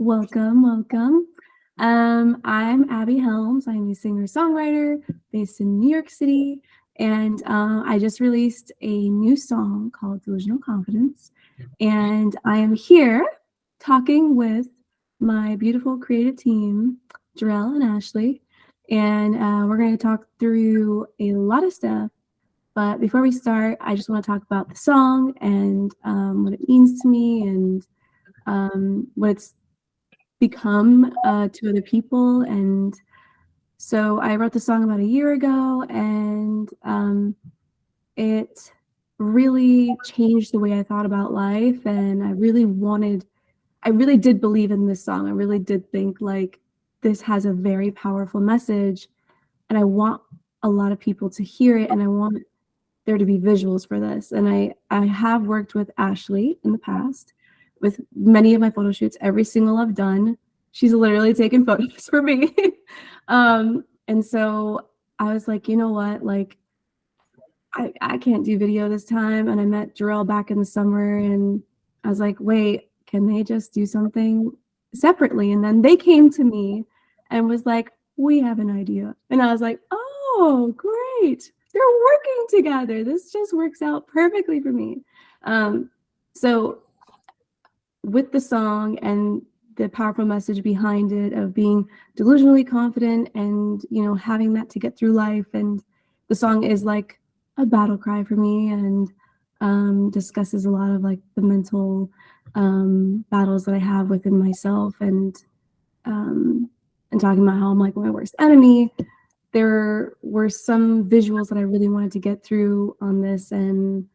Welcome, welcome. I'm Abby Helms. I'm a singer-songwriter based in New York City, and I just released a new song called Delusional Confidence. And I am here talking with my beautiful creative team, Joreihl and Ashli, and we're going to talk through a lot of stuff. But before we start, I just want to talk about the song and what it means to me and what it's become to other people. And so I wrote the song about a year ago, and it really changed the way I thought about life. And I really did believe in this song. I really did think like this has a very powerful message, and I want a lot of people to hear it, and I want there to be visuals for this. And I have worked with Ashli in the past with many of my photo shoots. Every single I've done, she's literally taken photos for me. And so I was like, you know what, like I can't do video this time. And I met Joreihl back in the summer, and I was like, wait, can they just do something separately? And then they came to me and was like, we have an idea. And I was like, oh, great. They're working together. This just works out perfectly for me. So with the song and the powerful message behind it of being delusionally confident and, you know, having that to get through life. And the song is like a battle cry for me, and discusses a lot of like the mental battles that I have within myself, and talking about how I'm like my worst enemy. There were some visuals that I really wanted to get through on this, and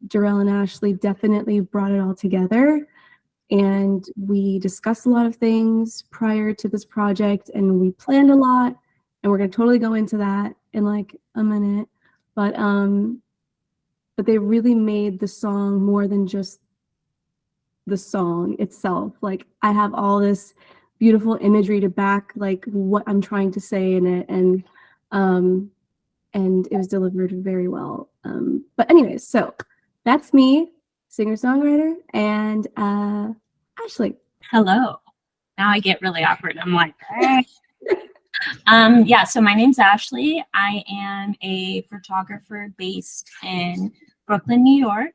Joreihl and Ashli definitely brought it all together. And we discussed a lot of things prior to this project, and we planned a lot, and we're going to totally go into that in like a minute. But they really made the song more than just the song itself. Like I have all this beautiful imagery to back like what I'm trying to say in it, and it was delivered very well. But anyways, so that's me, singer-songwriter, and Ashli. Hello. Now I get really awkward. I'm like, yeah, so my name's Ashli. I am a photographer based in Brooklyn, New York.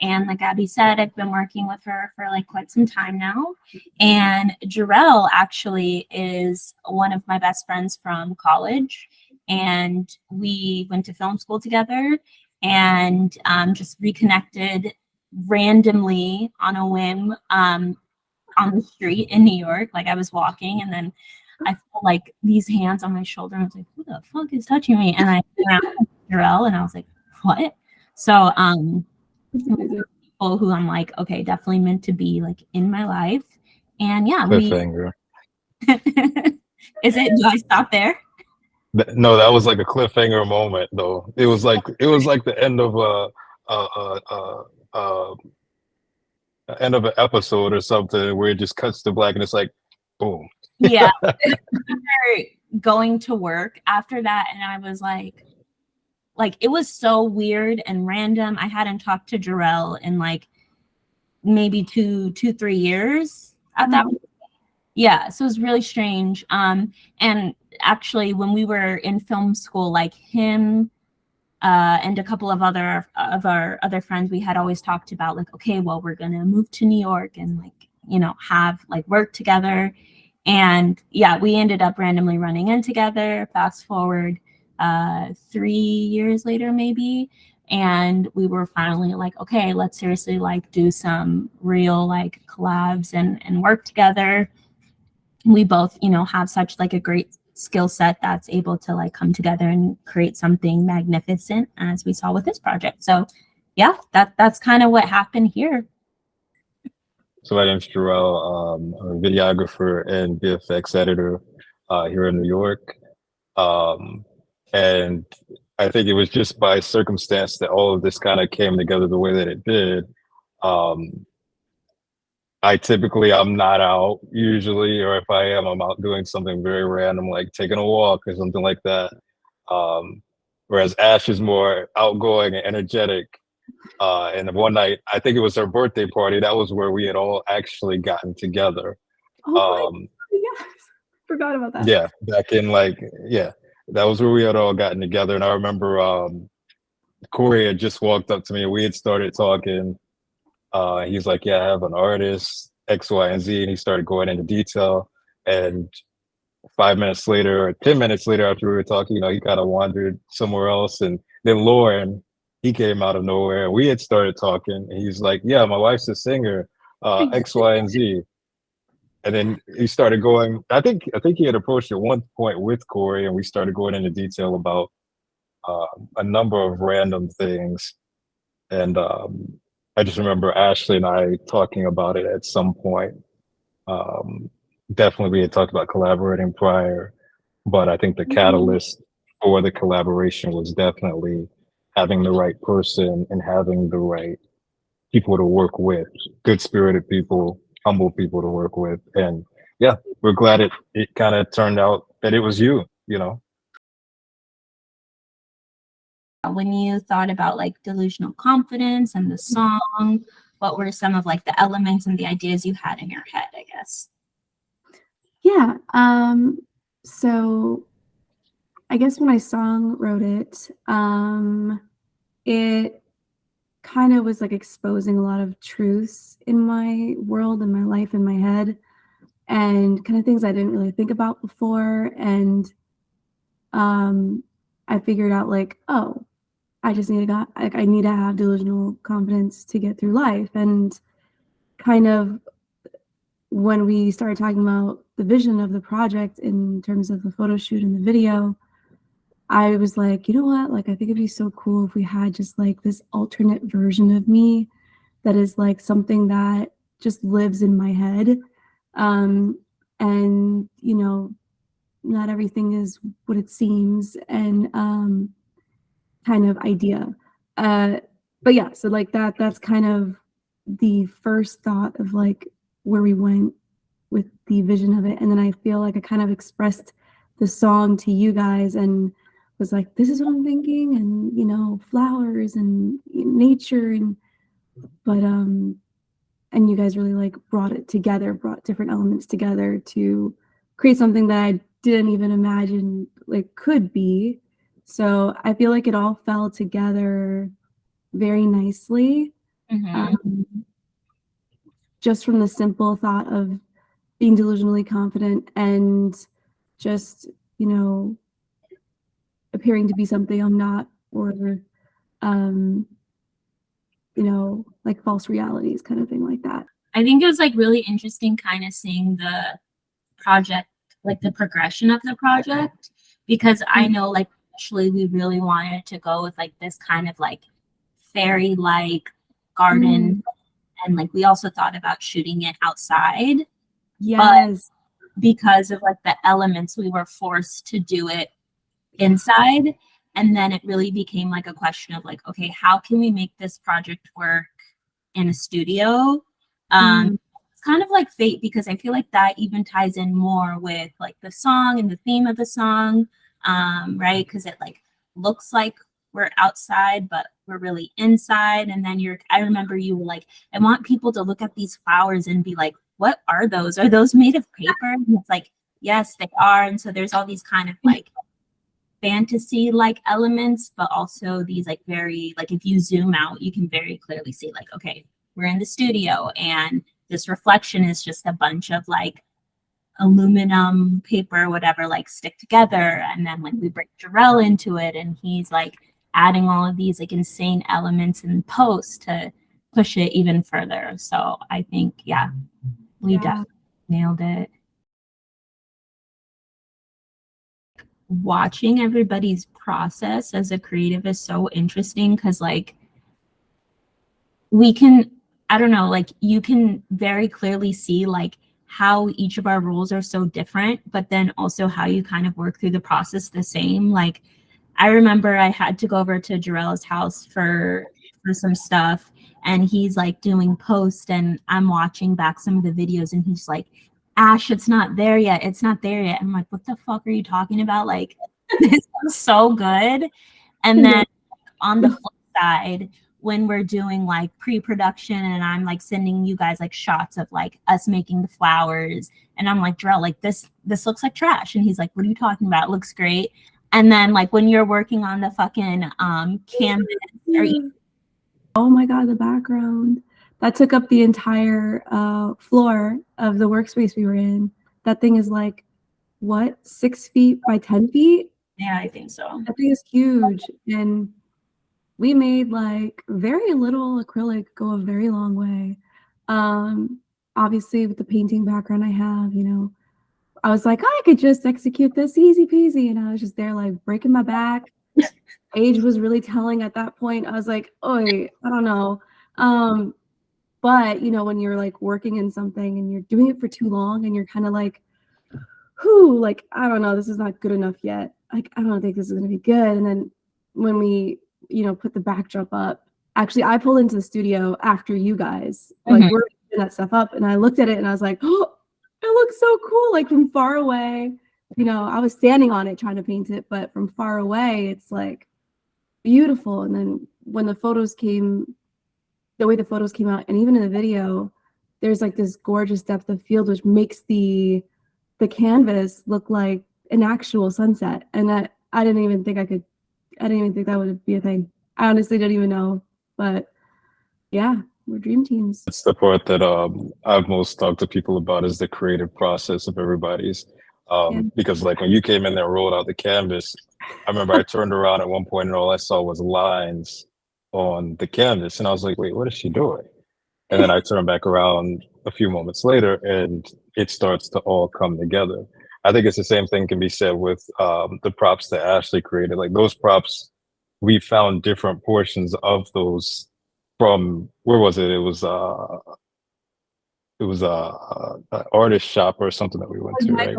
And like Abby said, I've been working with her for like quite some time now. And Joreihl actually is one of my best friends from college. And we went to film school together, and just reconnected randomly on a whim on the street in New York. Like I was walking, and then I felt like these hands on my shoulder. And I was like, who the fuck is touching me? And I found Joreihl, and I was like, what? So people who I'm like, okay, definitely meant to be like in my life. And yeah, cliffhanger. Is it? Do I stop there? No, that was like a cliffhanger moment, though. It was like the end of end of an episode or something where it just cuts to black and it's like, boom. Yeah. Going to work after that, and I was like it was so weird and random. I hadn't talked to Joreihl in like maybe 3 years at that point. Yeah, so it was really strange. And actually when we were in film school, like him and a couple of our other friends, we had always talked about like, okay, well, we're gonna move to New York and like, you know, have like work together. And yeah, we ended up randomly running in together. Fast forward 3 years later maybe, and we were finally like, okay, let's seriously like do some real like collabs and work together. We both, you know, have such like a great skill set that's able to like come together and create something magnificent, as we saw with this project. So yeah, that's kind of what happened here. So my name's Joreihl. I'm a videographer and VFX editor here in New York. And I think it was just by circumstance that all of this kind of came together the way that it did. I'm not out usually, or if I am, I'm out doing something very random, like taking a walk or something like that. Whereas Ash is more outgoing and energetic. And one night, I think it was her birthday party. That was where we had all actually gotten together. Oh my Um, yes. Forgot about that. yeah, back in like, yeah, that was where we had all gotten together. And I remember Corey had just walked up to me and we had started talking. He's like, yeah, I have an artist, X, Y, and Z. And he started going into detail. And 5 minutes later or 10 minutes later after we were talking, he kind of wandered somewhere else. And then Lauren, he came out of nowhere. We had started talking and he's like, yeah, my wife's a singer, X, Y, and Z. And then he started going, I think he had approached at one point with Corey and we started going into detail about a number of random things. And I just remember Ashli and I talking about it at some point. Definitely we had talked about collaborating prior, but I think the catalyst for the collaboration was definitely having the right person and having the right people to work with, good spirited people, humble people to work with. And yeah, we're glad it kind of turned out that it was you, When you thought about like delusional confidence and the song, what were some of like the elements and the ideas you had in your head, I guess? Yeah. So I guess when I wrote it, it kind of was like exposing a lot of truths in my world, in my life, in my head, and kind of things I didn't really think about before. And I figured out like, oh, I just need I need to have delusional confidence to get through life. And kind of when we started talking about the vision of the project in terms of the photo shoot and the video, I was like, you know what? Like, I think it'd be so cool if we had just like this alternate version of me that is like something that just lives in my head. And, not everything is what it seems, and kind of idea. But yeah, so like that's kind of the first thought of like where we went with the vision of it. And then I feel like I kind of expressed the song to you guys and was like, this is what I'm thinking, and flowers and nature, and you guys really like brought different elements together to create something that I didn't even imagine like could be. So I feel like it all fell together very nicely. Just from the simple thought of being delusionally confident and just, appearing to be something I'm not, or, like false realities kind of thing like that. I think it was like really interesting kind of seeing the project, like the progression of the project, because I know like actually we really wanted to go with like this kind of like fairy-like garden, and like we also thought about shooting it outside. Yes. But because of like the elements, we were forced to do it inside. And then it really became like a question of like, okay, how can we make this project work in a studio? It's kind of like fate, because I feel like that even ties in more with like the song and the theme of the song, right? Because it like looks like we're outside, but we're really inside. And then I remember you were like, I want people to look at these flowers and be like, what are those? Are those made of paper? And it's like, yes, they are. And so there's all these kind of like fantasy like elements, but also these like very, like if you zoom out, you can very clearly see like, okay, we're in the studio and this reflection is just a bunch of like aluminum paper, whatever, like stick together. And then like we bring Joreihl into it and he's like adding all of these like insane elements in post to push it even further. So I think, yeah, we definitely nailed it. Watching everybody's process as a creative is so interesting, because like we can, I don't know, like you can very clearly see like how each of our roles are so different, but then also how you kind of work through the process the same. Like I remember I had to go over to Joreill's house for some stuff, and he's like doing post, and I'm watching back some of the videos, and he's like, Ash, it's not there yet. It's not there yet. I'm like, what the fuck are you talking about? Like, this was so good. And then on the flip side, when we're doing like pre-production and I'm like sending you guys like shots of like us making the flowers, and I'm like, Joreihl, like this looks like trash, and he's like, what are you talking about? It looks great. And then like when you're working on the fucking canvas or oh my god, the background that took up the entire floor of the workspace we were in. That thing is like, what, 6 feet by 10 feet? yeah, I think so. That thing is huge. And we made like very little acrylic go a very long way. Obviously with the painting background I have, you know, I was like, I could just execute this easy peasy. And I was just there like breaking my back. Age was really telling at that point. I was like, oi, I don't know. But you know, when you're like working in something and you're doing it for too long and you're kind of like, whew, like, I don't know, this is not good enough yet. Like, I don't think this is gonna be good. And then when we, you know, put the backdrop up, actually I pulled into the studio after you guys, like we're putting that stuff up, and I looked at it and I was like, oh, it looks so cool, like from far away. You know, I was standing on it trying to paint it, but from far away, it's like beautiful. And then when the photos came, the way the photos came out, and even in the video, there's like this gorgeous depth of field, which makes the canvas look like an actual sunset. And that I didn't even think that would be a thing. I honestly didn't even know. But yeah, we're dream teams. It's the part that I've most talked to people about, is the creative process of everybody's. Because like when you came in there and rolled out the canvas, I remember I turned around at one point and all I saw was lines on the canvas, and I was like, wait, what is she doing? And then I turned back around a few moments later and it starts to all come together. I think it's the same thing can be said with the props that Ashli created. Like those props, we found different portions of those from, where was it? It was an artist shop or something that we went to, right?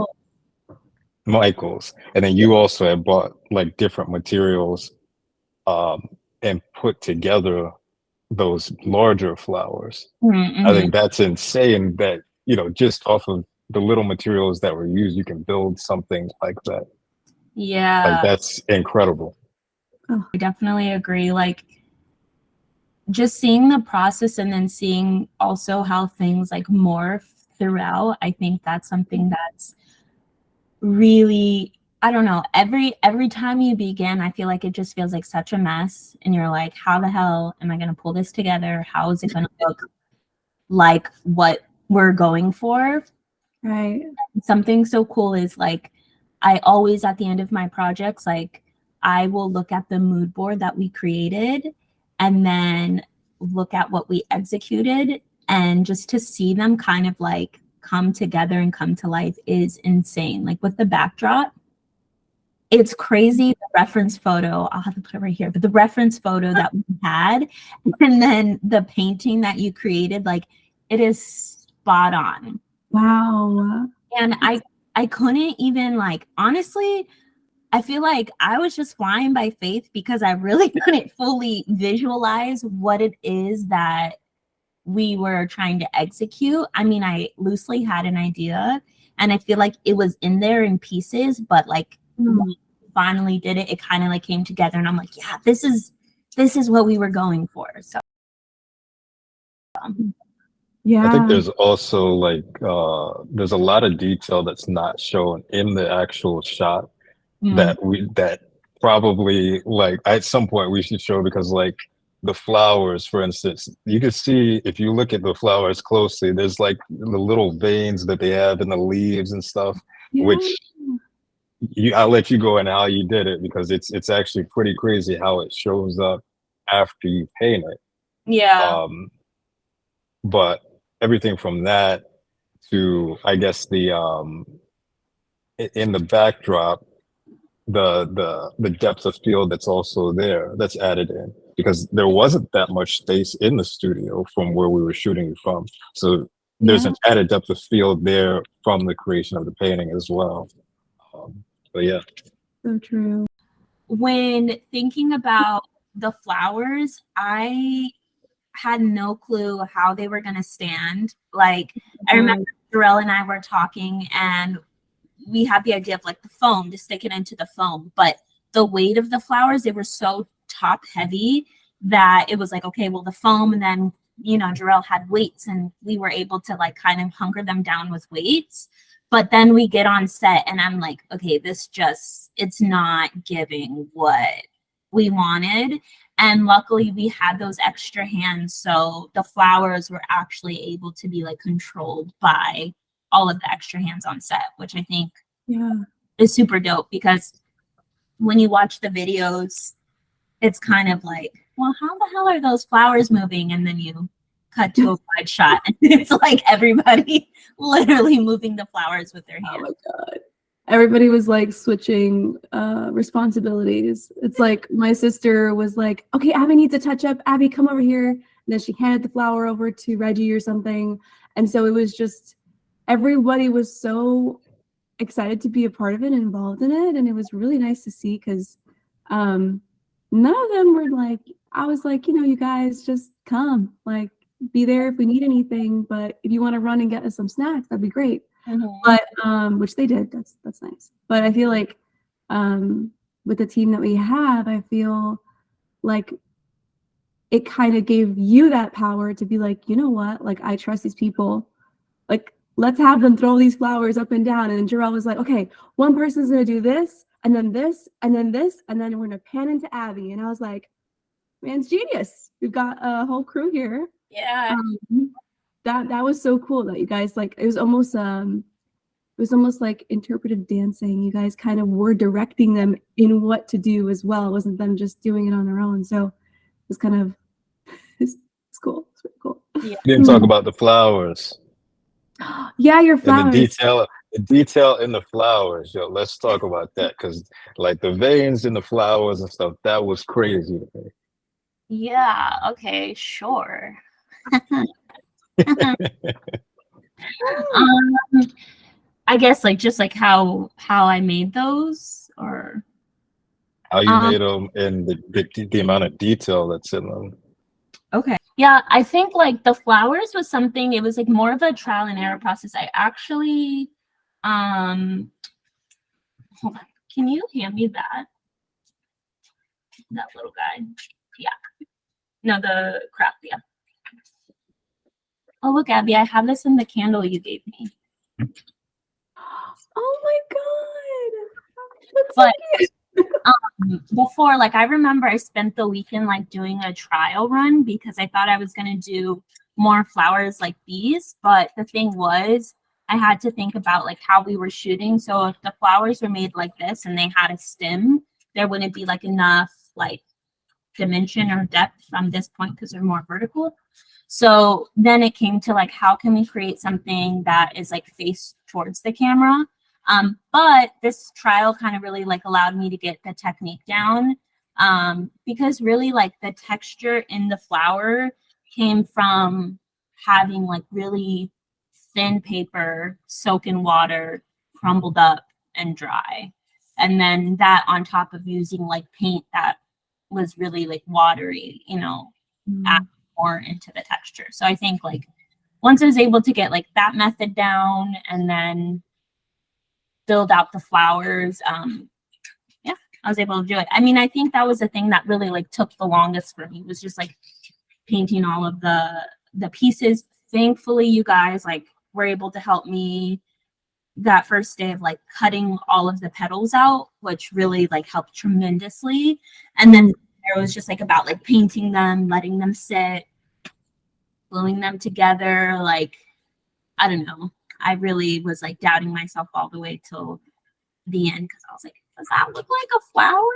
Michael's. And then you also had bought like different materials and put together those larger flowers. I think that's insane that, you know, just off of the little materials that were used, you can build something like that. Yeah. Like that's incredible. I definitely agree. Like just seeing the process and then seeing also how things like morph throughout, I think that's something that's really, I don't know, every time you begin, I feel like it just feels like such a mess, and you're like, how the hell am I going to pull this together? How is it going to look like what we're going for? Right. Something so cool is like, I always at the end of my projects, like I will look at the mood board that we created and then look at what we executed, and just to see them kind of like come together and come to life is insane. Like with the backdrop, it's crazy. The reference photo, I'll have to put it right here, but the reference photo that we had, and then the painting that you created, like it is spot on. Wow. And I couldn't even, like, honestly, I feel like I was just flying by faith because I really couldn't fully visualize what it is that we were trying to execute. I mean, I loosely had an idea and I feel like it was in there in pieces, but like when we finally did it, it kind of like came together, and I'm like, yeah, this is what we were going for. So yeah, I think there's also like there's a lot of detail that's not shown in the actual shot that probably, like, at some point we should show, because like the flowers, for instance, you can see if you look at the flowers closely, there's like the little veins that they have in the leaves and stuff, which I'll let you go and how you did it, because it's actually pretty crazy how it shows up after you paint it. yeah. But everything from that to, I guess, the in the backdrop, the depth of field that's also there, that's added in, because there wasn't that much space in the studio from where we were shooting from. So there's an added depth of field there from the creation of the painting as well. But yeah. So true. When thinking about the flowers, I had no clue how they were going to stand. Like, I remember Joreihl and I were talking, and we had the idea of like the foam, to stick it into the foam, but the weight of the flowers, they were so top heavy that it was like, okay, well, the foam, and then, you know, Joreihl had weights and we were able to like kind of hunker them down with weights. But then we get on set and I'm like, okay, this just, it's not giving what we wanted. And luckily we had those extra hands. So the flowers were actually able to be like controlled by all of the extra hands on set, which I think is super dope, because when you watch the videos, it's kind of like, well, how the hell are those flowers moving? And then you cut to a wide shot and it's like everybody literally moving the flowers with their hands. Oh my God. Everybody was like switching responsibilities. It's like my sister was like, okay, Abby needs a touch up. Abby, come over here. And then she handed the flower over to Reggie or something. And so it was just, everybody was so excited to be a part of it and involved in it. And it was really nice to see, because none of them were like, I was like, you know, you guys just come, like, be there if we need anything. But if you want to run and get us some snacks, that'd be great. But which they did. That's nice. But I feel like with the team that we have, I feel like it kind of gave you that power to be like, you know what? Like, I trust these people. Like, let's have them throw these flowers up and down. And then Joreihl was like, okay, one person's gonna do this, and then this, and then this, and then we're gonna pan into Abby. And I was like, man's genius. We've got a whole crew here. Yeah. That was so cool that you guys, like, it was almost like interpretive dancing. You guys kind of were directing them in what to do as well. It wasn't them just doing it on their own. So it was kind of it's cool. It's really cool. Yeah. We didn't talk about the flowers. Yeah, your flowers. And the detail in the flowers. Yo, let's talk about that, because like the veins in the flowers and stuff, that was crazy to me. Yeah, okay, sure. I guess like just like how I made those, or how you made them, and the amount of detail that's in them. Okay. Yeah, I think like the flowers was something, it was like more of a trial and error process. I actually hold on. Can you hand me that little guy? Yeah. No, the craft, yeah. Oh, look, Abby, I have this in the candle you gave me. Oh my God. That's But so cute. before, like, I remember I spent the weekend like doing a trial run because I thought I was going to do more flowers like these. But the thing was, I had to think about like how we were shooting. So if the flowers were made like this and they had a stem, there wouldn't be like enough like dimension or depth from this point because they're more vertical. So then it came to like, how can we create something that is like face towards the camera? But this trial kind of really like allowed me to get the technique down, because really like the texture in the flower came from having like really thin paper, soak in water, crumbled up and dry. And then that on top of using like paint that was really like watery, you know, add more into the texture. So I think like once I was able to get like that method down and then build out the flowers, yeah, I was able to do it. I mean, I think that was the thing that really like took the longest for me, was just like painting all of the pieces. Thankfully, you guys like were able to help me that first day of like cutting all of the petals out, which really like helped tremendously. And then it was just like about like painting them, letting them sit, gluing them together. Like, I don't know. I really was like doubting myself all the way till the end, because I was like, does that look like a flower?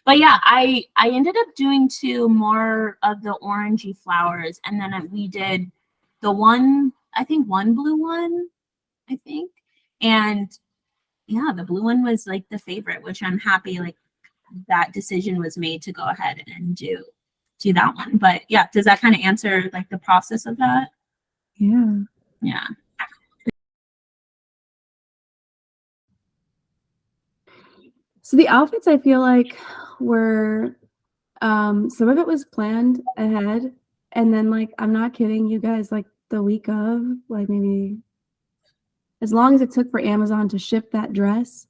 But yeah, I ended up doing 2 more of the orangey flowers, and then we did the one, I think one blue one, I think. And yeah, the blue one was like the favorite, which I'm happy like that decision was made to go ahead and do that one. But yeah, does that kind of answer like the process of that? Yeah. Yeah. So the outfits, I feel like, were some of it was planned ahead, and then like, I'm not kidding you guys, like the week of, like maybe as long as it took for Amazon to ship that dress,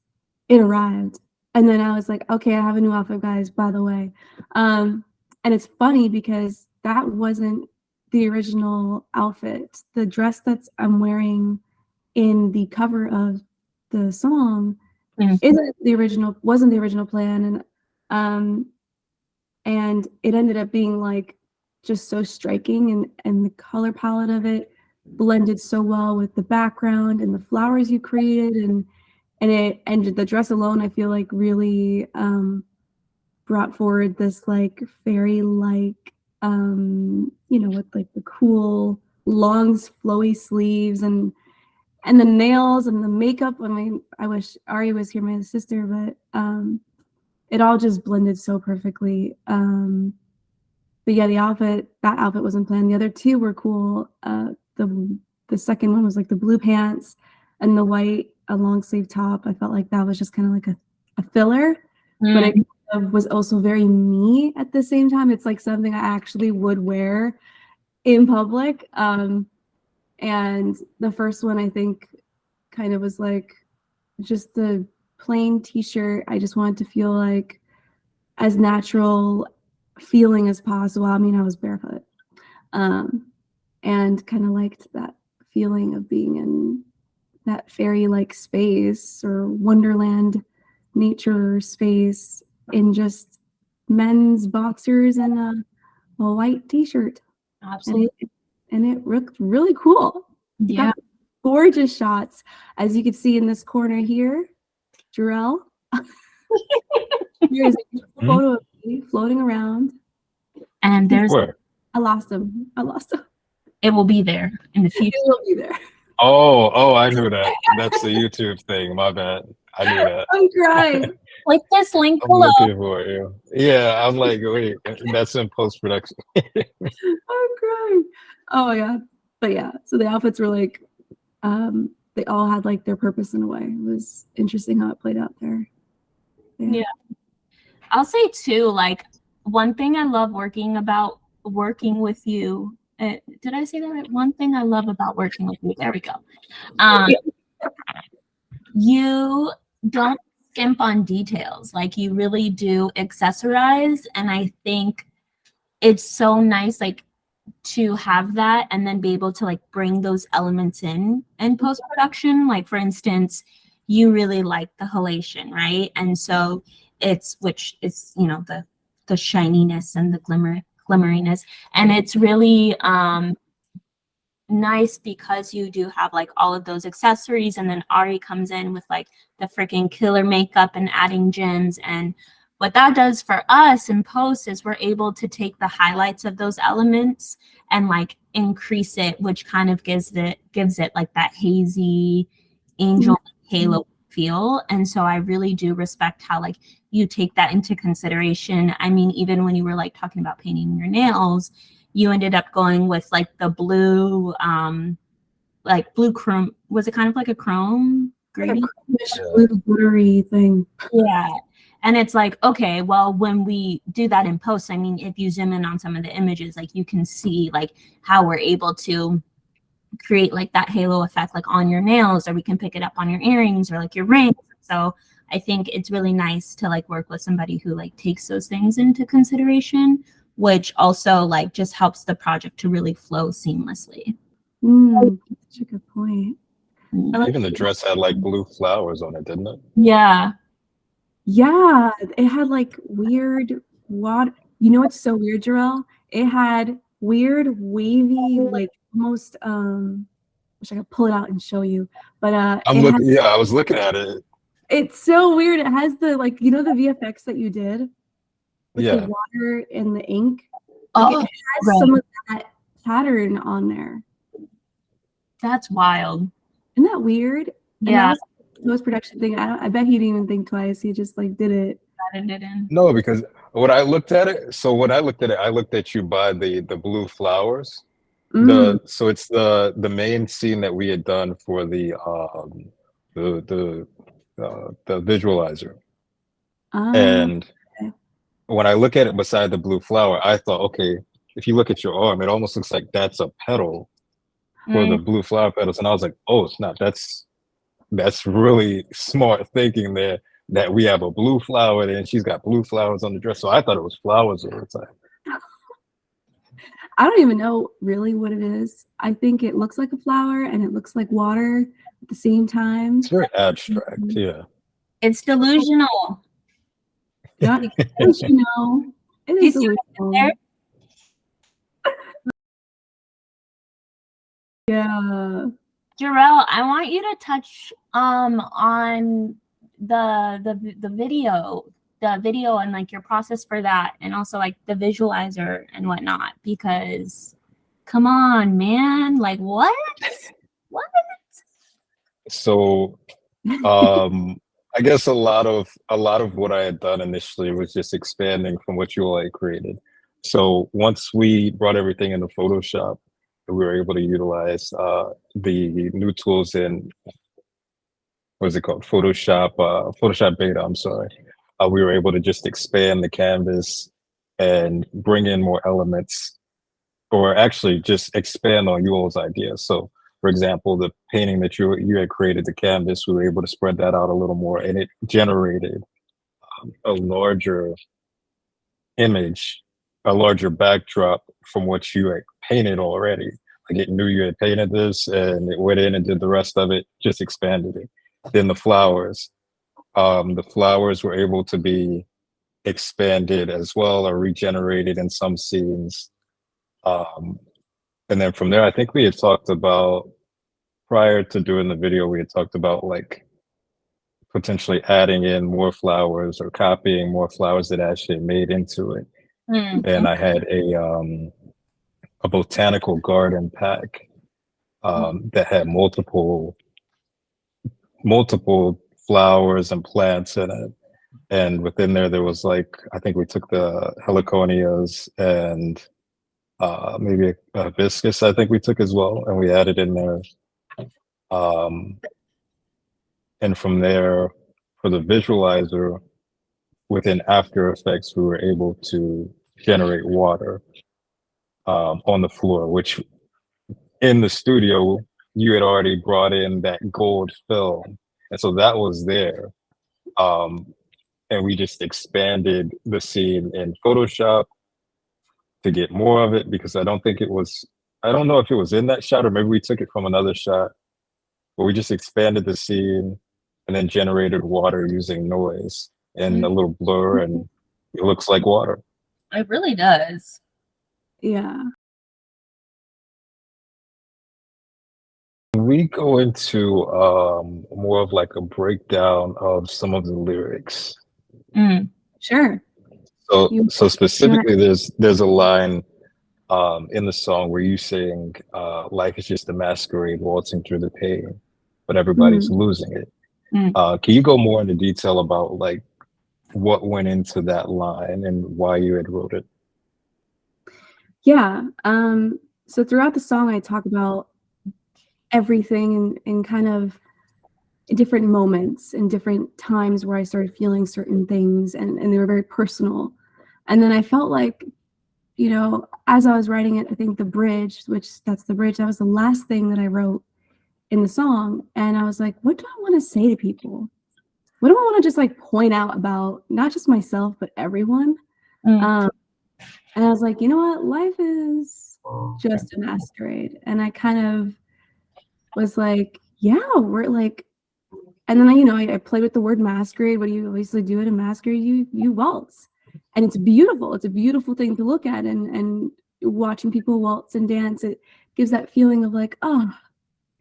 it arrived. And then I was like, okay, I have a new outfit, guys, by the way. And it's funny because that wasn't the original outfit. The dress that I'm wearing in the cover of the song wasn't the original plan. And it ended up being like just so striking, and the color palette of it blended so well with the background and the flowers you created, and the dress alone, I feel like really brought forward this like fairy like with like the cool long flowy sleeves and the nails and the makeup. I mean, I wish Ari was here, my sister, but it all just blended so perfectly. But yeah, that outfit wasn't planned. The other two were cool. The second one was like the blue pants and the white long sleeve top. I felt like that was just kind of like a filler, but it was also very me at the same time. It's like something I actually would wear in public. And the first one, I think, kind of was like just the plain t-shirt. I just wanted to feel like as natural feeling as possible. I mean, I was barefoot, and kind of liked that feeling of being in that fairy-like space or wonderland nature space in just men's boxers and a white t-shirt. Absolutely. And it looked really cool. Yeah. Gorgeous shots, as you can see in this corner here. Joreihl. Here's a photo of me floating around. And there's I lost him. It will be there in the future. It will be there. Oh, I knew that. That's a YouTube thing. My bad. I knew that. I'm crying. Click this link I'm below. looking for it. Yeah, I'm like, wait, that's in post-production. I'm crying. Oh my god. But yeah, so the outfits were like, they all had like their purpose in a way. It was interesting how it played out there. Yeah. I'll say too, like one thing I love working with you. Did I say that right? One thing I love about working with you. There we go. You don't skimp on details. Like you really do accessorize, and I think it's so nice, like to have that and then be able to like bring those elements in post-production. Like for instance, you really like the halation, right? And so which is the shininess and the glimmeriness, and it's really nice because you do have like all of those accessories, and then Ari comes in with like the freaking killer makeup and adding gems. And what that does for us in post is we're able to take the highlights of those elements and like increase it, which kind of gives it like that hazy angel halo feel. And so I really do respect how like you take that into consideration. I mean, even when you were like talking about painting your nails, you ended up going with like the blue, like blue chrome. Was it kind of like a chrome green? Blue glittery thing. Yeah. And it's like, okay, well, when we do that in post, I mean, if you zoom in on some of the images, like you can see like how we're able to create like that halo effect, like on your nails, or we can pick it up on your earrings or like your rings. So I think it's really nice to like work with somebody who like takes those things into consideration, which also like just helps the project to really flow seamlessly. That's such a good point. Even the dress had like blue flowers on it, didn't it? Yeah. Yeah, it had like weird water. You know what's so weird, Joreihl? It had weird wavy, like almost wish I could pull it out and show you. But I was looking at it. It's so weird. It has the like, the VFX that you did with Yeah. the water and the ink. Like, it has some of that pattern on there. That's wild. Isn't that weird? Yeah. Post production thing. I bet he didn't even think twice. He just like did it. Added it in. No, because when I looked at it, I looked at you by the blue flowers. So it's the main scene that we had done for the visualizer. And when I look at it beside the blue flower, I thought, okay, if you look at your arm, it almost looks like that's a petal for the blue flower petals. And I was like, oh snap, that's really smart thinking there. that we have a blue flower and she's got blue flowers on the dress. So I thought it was flowers all the time. I don't even know really what it is. I think it looks like a flower and it looks like water at the same time. It's very abstract, yeah. It's delusional. Yeah, don't you know? It You is see what I did delusional. there? Yeah. Joreihl, I want you to touch on the video and like your process for that, and also like the visualizer and whatnot, because come on, man, like what? So I guess a lot of what I had done initially was just expanding from what you all had created. So once we brought everything into Photoshop, we were able to utilize the new tools in, what is it called? Photoshop Beta, I'm sorry. We were able to just expand the canvas and bring in more elements, or actually just expand on you all's ideas. So for example, the painting that you had created, the canvas, we were able to spread that out a little more, and it generated a larger image, a larger backdrop from what you had painted already. Like it knew you had painted this, and it went in and did the rest of it, just expanded it. Then the flowers were able to be expanded as well, or regenerated in some scenes. And then from there, I think we had talked about, prior to doing the video, we had talked about like potentially adding in more flowers or copying more flowers that Ashli made into it. Mm-hmm. And I had a botanical garden pack that had multiple flowers and plants in it. And within there was like, I think we took the heliconias and maybe a hibiscus, I think we took as well, and we added in there. And from there, for the visualizer, within After Effects, we were able to generate water on the floor, which in the studio, you had already brought in that gold film. And so that was there. And we just expanded the scene in Photoshop to get more of it, because I don't know if it was in that shot or maybe we took it from another shot, but we just expanded the scene and then generated water using noise and a little blur, and it looks like water. It really does. Yeah. We go into more of like a breakdown of some of the lyrics. Sure. So specifically, there's a line in the song where you sing, "Life is just a masquerade waltzing through the pain, but everybody's losing it." Can you go more into detail about like what went into that line and why you had wrote it? Yeah. So throughout the song, I talk about everything in kind of different moments and different times where I started feeling certain things, and they were very personal. And then I felt like, you know, as I was writing it, I think the bridge, that was the last thing that I wrote in the song. And I was like, what do I want to say to people? What do I want to just like point out about not just myself, but everyone? And I was like, you know what? Life is just a masquerade. And I kind of was like, yeah, we're like, and then I play with the word masquerade. What do you obviously do at a masquerade? You waltz. And it's beautiful. It's a beautiful thing to look at, and watching people waltz and dance, it gives that feeling of like, oh,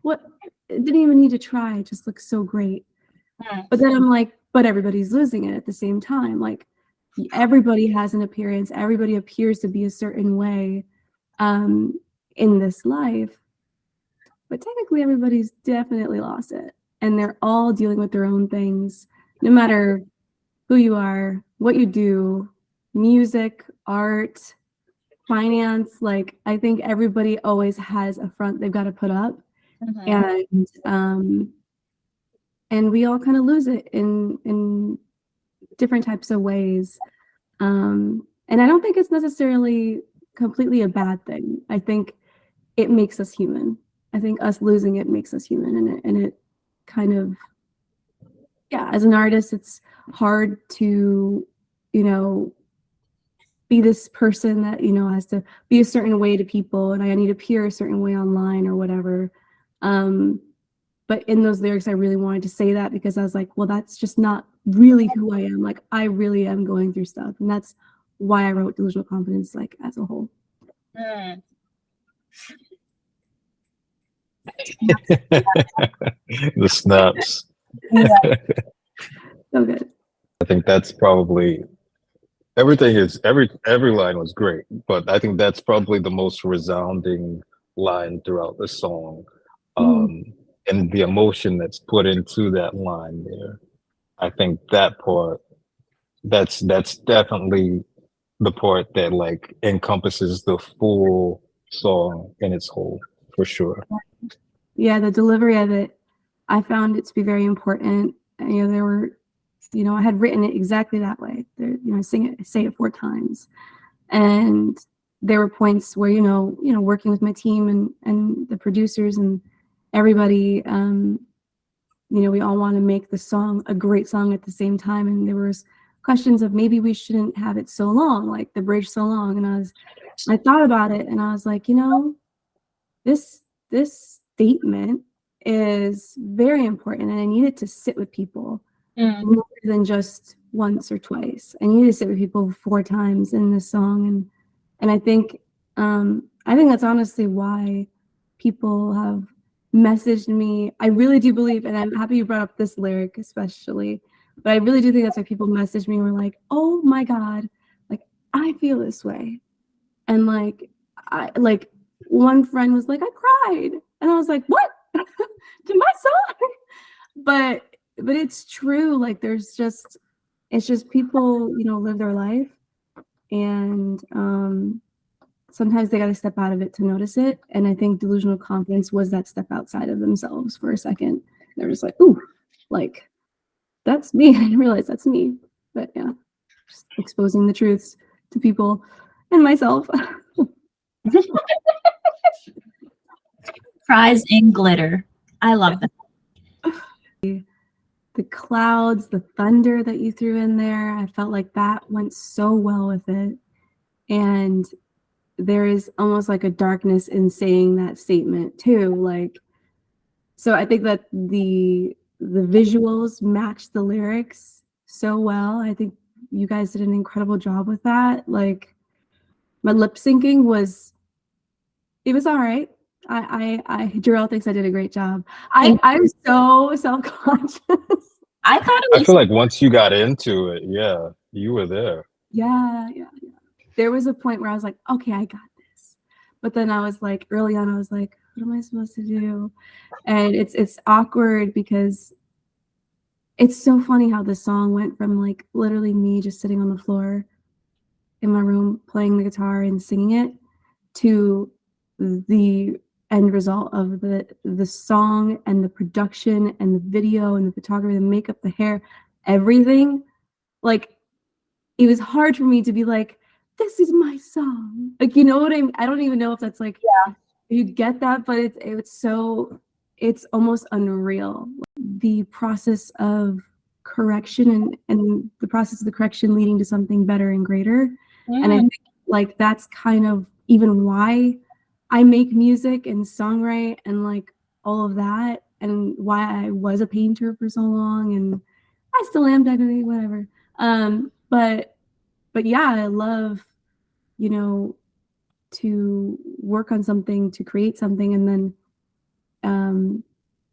what, it didn't even need to try. It just looks so great. But then I'm like, but everybody's losing it at the same time. Like everybody has an appearance. Everybody appears to be a certain way in this life. But technically everybody's definitely lost it. And they're all dealing with their own things, no matter who you are, what you do, music, art, finance. Like I think everybody always has a front they've got to put up. And we all kind of lose it in different types of ways. And I don't think it's necessarily completely a bad thing. I think it makes us human. I think us losing it makes us human, and it kind of yeah, as an artist, it's hard to, you know, be this person that, you know, has to be a certain way to people, and I need to appear a certain way online or whatever. But in those lyrics, I really wanted to say that because I was like, well, that's just not really who I am. Like, I really am going through stuff. And that's why I wrote Delusional Confidence, like, as a whole. Mm. The snaps. Yeah. So good. I think that's probably everything is every line was great, but I think that's probably the most resounding line throughout the song. And the emotion that's put into that line there. I think that part that's definitely the part that like encompasses the full song in its whole, for sure. Yeah, the delivery of it, I found it to be very important. You know, there were, you know, I had written it exactly that way. There, you know, say it 4 times. And there were points where, you know, working with my team and the producers and everybody, you know, we all want to make the song a great song at the same time. And there was questions of maybe we shouldn't have it so long, like the bridge so long. And I thought about it and I was like, you know, this statement is very important and I need it to sit with people more than just once or twice. I need to sit with people 4 times in this song. And I think that's honestly why people have messaged me. I really do believe, and I'm happy you brought up this lyric especially, but I really do think that's why people messaged me and were like, oh my God, like I feel this way. And like one friend was like, I cried. And I was like, what? To my song? But it's true. Like it's just people, you know, live their life. And sometimes they got to step out of it to notice it. And I think Delusional Confidence was that step outside of themselves for a second. They're just like, ooh, like that's me. I didn't realize that's me. But yeah, just exposing the truths to people and myself. Fries and glitter. I love that. The clouds, the thunder that you threw in there, I felt like that went so well with it. And there is almost like a darkness in saying that statement too. Like, so I think that the visuals match the lyrics so well. I think you guys did an incredible job with that. Like, my lip syncing was all right. Joreihl thinks I did a great job. I'm so self-conscious. I thought it I was feel like once you got into it, yeah, you were there. Yeah. There was a point where I was like, okay, I got this. But then I was like, early on, I was like, what am I supposed to do? And it's awkward because it's so funny how the song went from like literally me just sitting on the floor in my room playing the guitar and singing it to the end result of the song and the production and the video and the photography, the makeup, the hair, everything. Like, it was hard for me to be like, this is my song. Like, you know what I mean? I don't even know if that's like, Yeah. you get that, but it's almost unreal. The process of correction and the process of the correction leading to something better and greater. And I think like that's kind of even why I make music and songwrite and like all of that, and why I was a painter for so long, and I still am technically, whatever. But yeah, I love, you know, to work on something, to create something, and then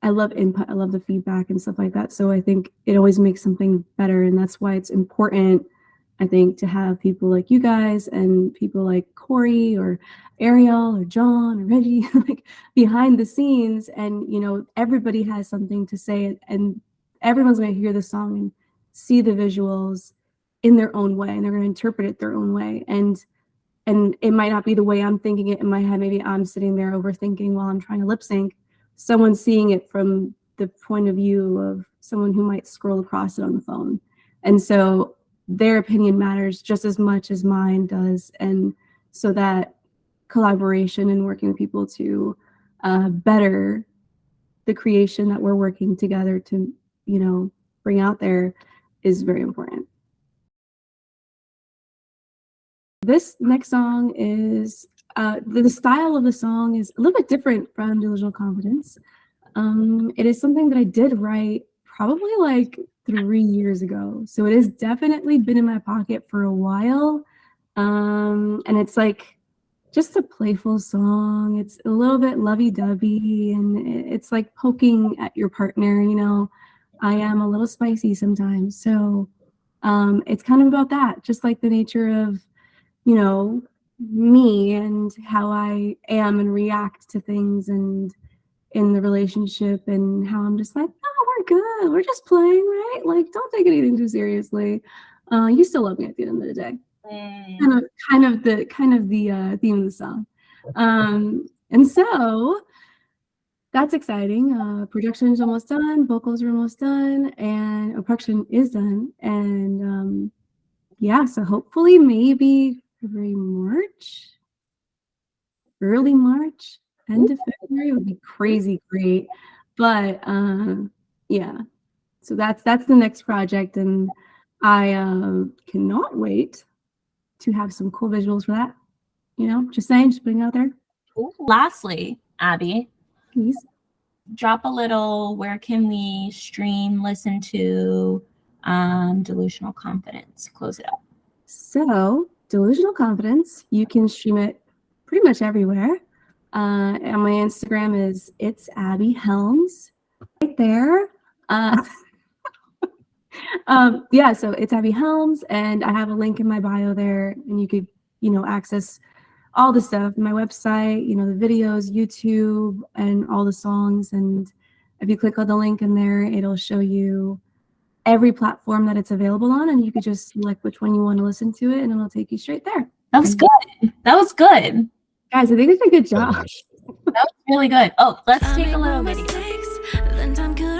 I love input, I love the feedback and stuff like that. So I think it always makes something better, and that's why it's important, I think, to have people like you guys and people like Corey or Ariel or John or Reggie like behind the scenes, and you know, everybody has something to say, and everyone's going to hear the song and see the visuals in their own way, and they're going to interpret it their own way, and it might not be the way I'm thinking it in my head. Maybe I'm sitting there overthinking while I'm trying to lip sync. Someone's seeing it from the point of view of someone who might scroll across it on the phone. And so their opinion matters just as much as mine does. And so that collaboration and working with people to better the creation that we're working together to, you know, bring out there is very important. This next song is, the style of the song is a little bit different from Delusional Confidence. It is something that I did write probably like 3 years ago. So it has definitely been in my pocket for a while. And it's like just a playful song. It's a little bit lovey-dovey, and it's like poking at your partner, you know. I am a little spicy sometimes. So it's kind of about that, just like the nature of, you know, me and how I am and react to things and in the relationship, and how I'm just like, oh, we're good. We're just playing, right? Like, don't take anything too seriously. You still love me at the end of the day. Kind of the theme of the song. And so that's exciting. Production is almost done, vocals are almost done, and production is done. And yeah, so hopefully maybe February, March, early March, end of February would be crazy great. But yeah, so that's the next project, and I cannot wait to have some cool visuals for that. You know, just saying, just putting it out there. Lastly, Abby, Please drop a little, where can we stream, listen to Delusional Confidence? Close it up. So Delusional Confidence, you can stream it pretty much everywhere. And my Instagram is It's Abby Helms, right there. Yeah, so it's Abby Helms, and I have a link in my bio there, and you could, you know, access all the stuff, my website, you know, the videos, YouTube, and all the songs. And if you click on the link in there, it'll show you every platform that it's available on, and you could just select which one you want to listen to it, and it'll take you straight there. That was good. That was good. Guys, I think they did a good job. That was really good. Oh, let's take a little video. Then time could